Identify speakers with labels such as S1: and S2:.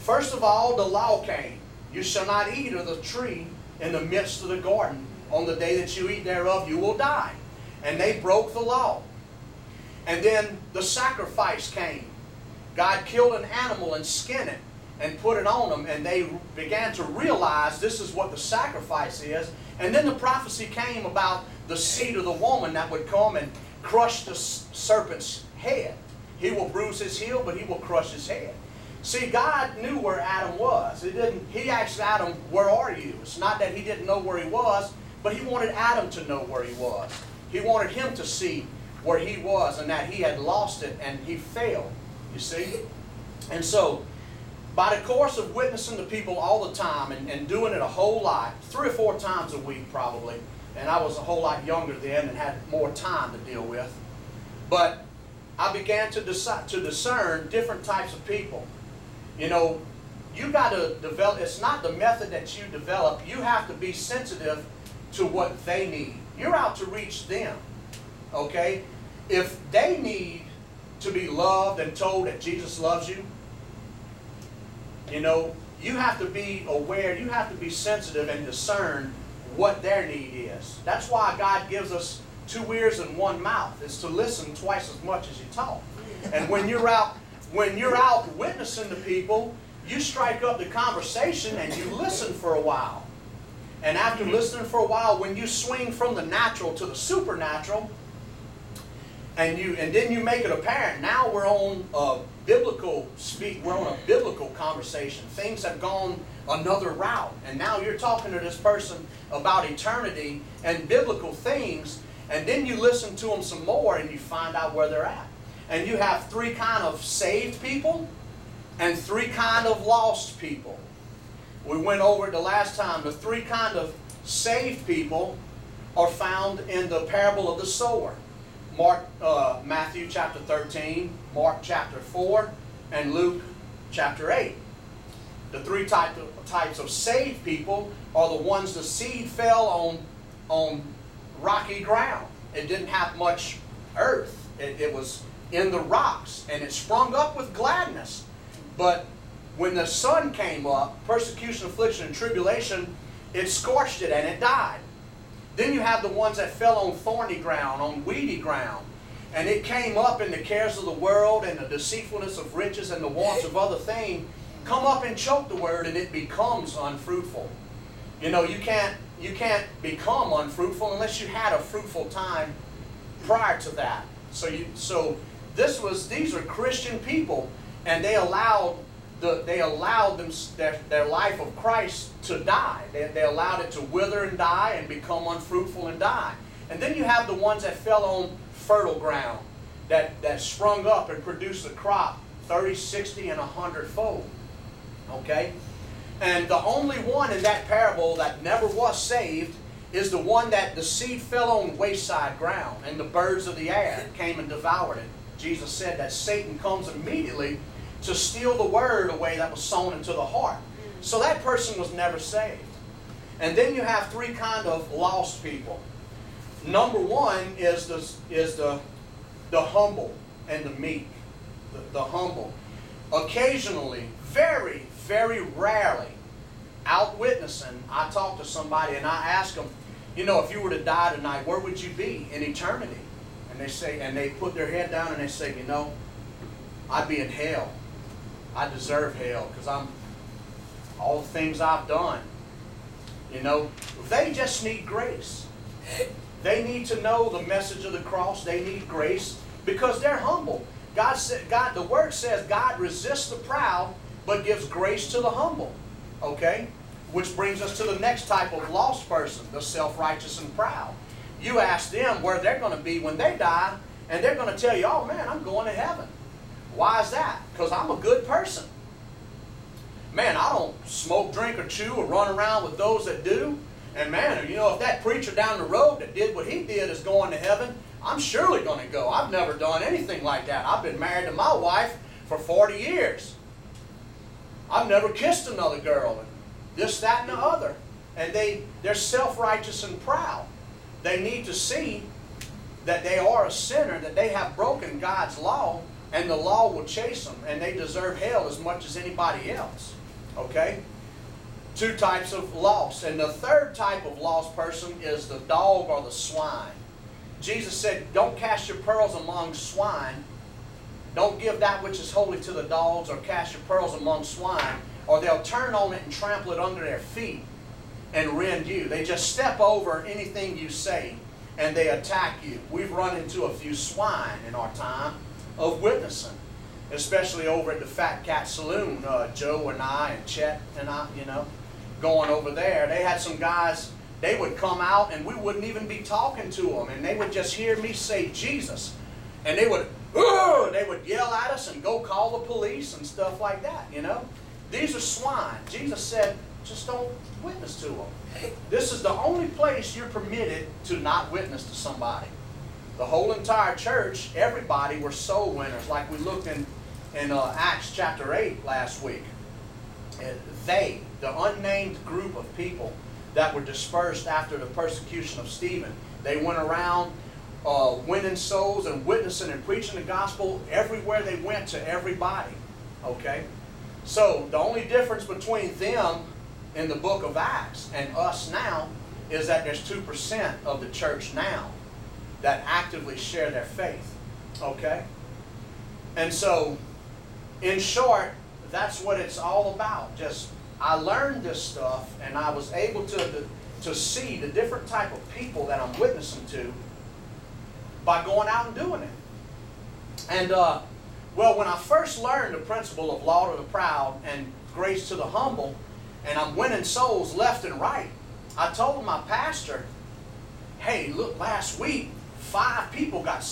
S1: First of all, the law came. You shall not eat of the tree in the midst of the garden. On the day that you eat thereof, you will die. And they broke the law. And then the sacrifice came. God killed an animal and skinned it and put it on them. And they began to realize this is what the sacrifice is. And then the prophecy came about the seed of the woman that would come and crush the serpent's head. He will bruise his heel, but he will crush his head. See, God knew where Adam was. He asked Adam, where are you? It's not that he didn't know where he was, but he wanted Adam to know where he was. He wanted him to see where he was and that he had lost it and he failed, you see. And so, by the course of witnessing to people all the time and doing it a whole lot, 3 or 4 times a week probably, and I was a whole lot younger then and had more time to deal with, but I began to discern different types of people. You know, you got to develop, it's not the method that you develop, you have to be sensitive to what they need. You're out to reach them, okay? If they need to be loved and told that Jesus loves you, you know, you have to be aware, you have to be sensitive and discern what their need is. That's why God gives us 2 ears and 1 mouth, is to listen twice as much as you talk. And when you're out witnessing to people, you strike up the conversation and you listen for a while. And after listening for a while, when you swing from the natural to the supernatural, and then you make it apparent, now we're on a biblical conversation. Things have gone another route. And now you're talking to this person about eternity and biblical things, and then you listen to them some more and you find out where they're at. And you have 3 kind of saved people and 3 kind of lost people. We went over it the last time. The 3 kind of saved people are found in the parable of the sower. Matthew chapter 13, Mark chapter 4, and Luke chapter 8. The 3 types of saved people are the ones the seed fell on rocky ground. It didn't have much earth. It was in the rocks, and it sprung up with gladness. But when the sun came up, persecution, affliction, and tribulation, it scorched it and it died. Then you have the ones that fell on thorny ground, on weedy ground. And it came up, and the cares of the world and the deceitfulness of riches and the wants of other things come up and choke the word, and it becomes unfruitful. You know, you can't become unfruitful unless you had a fruitful time prior to that. These are Christian people, and they allowed their life of Christ to die. They allowed it to wither and die and become unfruitful and die. And then you have the ones that fell on fertile ground, that sprung up and produced a crop 30, 60, and 100-fold. Okay? And the only one in that parable that never was saved is the one that the seed fell on wayside ground, and the birds of the air came and devoured it. Jesus said that Satan comes immediately to steal the word away that was sown into the heart. So that person was never saved. And then you have 3 kind of lost people. Number 1 is the humble and the meek. The humble. Occasionally, very, very rarely, out witnessing, I talk to somebody and I ask them, you know, if you were to die tonight, where would you be in eternity? And they put their head down and they say, you know, I'd be in hell. I deserve hell because all the things I've done. You know, they just need grace. They need to know the message of the cross. They need grace because they're humble. The Word says God resists the proud but gives grace to the humble. Okay? Which brings us to the next type of lost person, the self-righteous and proud. You ask them where they're going to be when they die, and they're going to tell you, oh man, I'm going to heaven. Why is that? Because I'm a good person. Man, I don't smoke, drink, or chew, or run around with those that do. And man, you know, if that preacher down the road that did what he did is going to heaven, I'm surely going to go. I've never done anything like that. I've been married to my wife for 40 years. I've never kissed another girl. And this, that, and the other. And they're self-righteous and proud. They need to see that they are a sinner, that they have broken God's law, And the law will chase them, and they deserve hell as much as anybody else. Okay? Two types of lost. And the third type of lost person is the dog or the swine. Jesus said, don't cast your pearls among swine. Don't give that which is holy to the dogs, or cast your pearls among swine, or they'll turn on it and trample it under their feet and rend you. They just step over anything you say, and they attack you. We've run into a few swine in our time of witnessing, especially over at the Fat Cat Saloon. Joe and I and Chet and I, going over there. They had some guys, they would come out and we wouldn't even be talking to them, and they would just hear me say Jesus, and they would yell at us and go call the police and stuff like that. These are swine. Jesus said, just don't witness to them. This is the only place you're permitted to not witness to somebody. The whole entire church, everybody were soul winners, like we looked in Acts chapter 8 last week. They, the unnamed group of people that were dispersed after the persecution of Stephen, they went around winning souls and witnessing and preaching the gospel everywhere they went to everybody. Okay? So the only difference between them in the book of Acts and us now is that there's 2% of the church now that actively share their faith. Okay? And so, in short, that's what it's all about. Just, I learned this stuff, and I was able to see the different type of people that I'm witnessing to by going out and doing it. And, well, when I first learned the principle of law to the proud and grace to the humble, and I'm winning souls left and right, I told my pastor, hey, look, last week, 5 people got saved.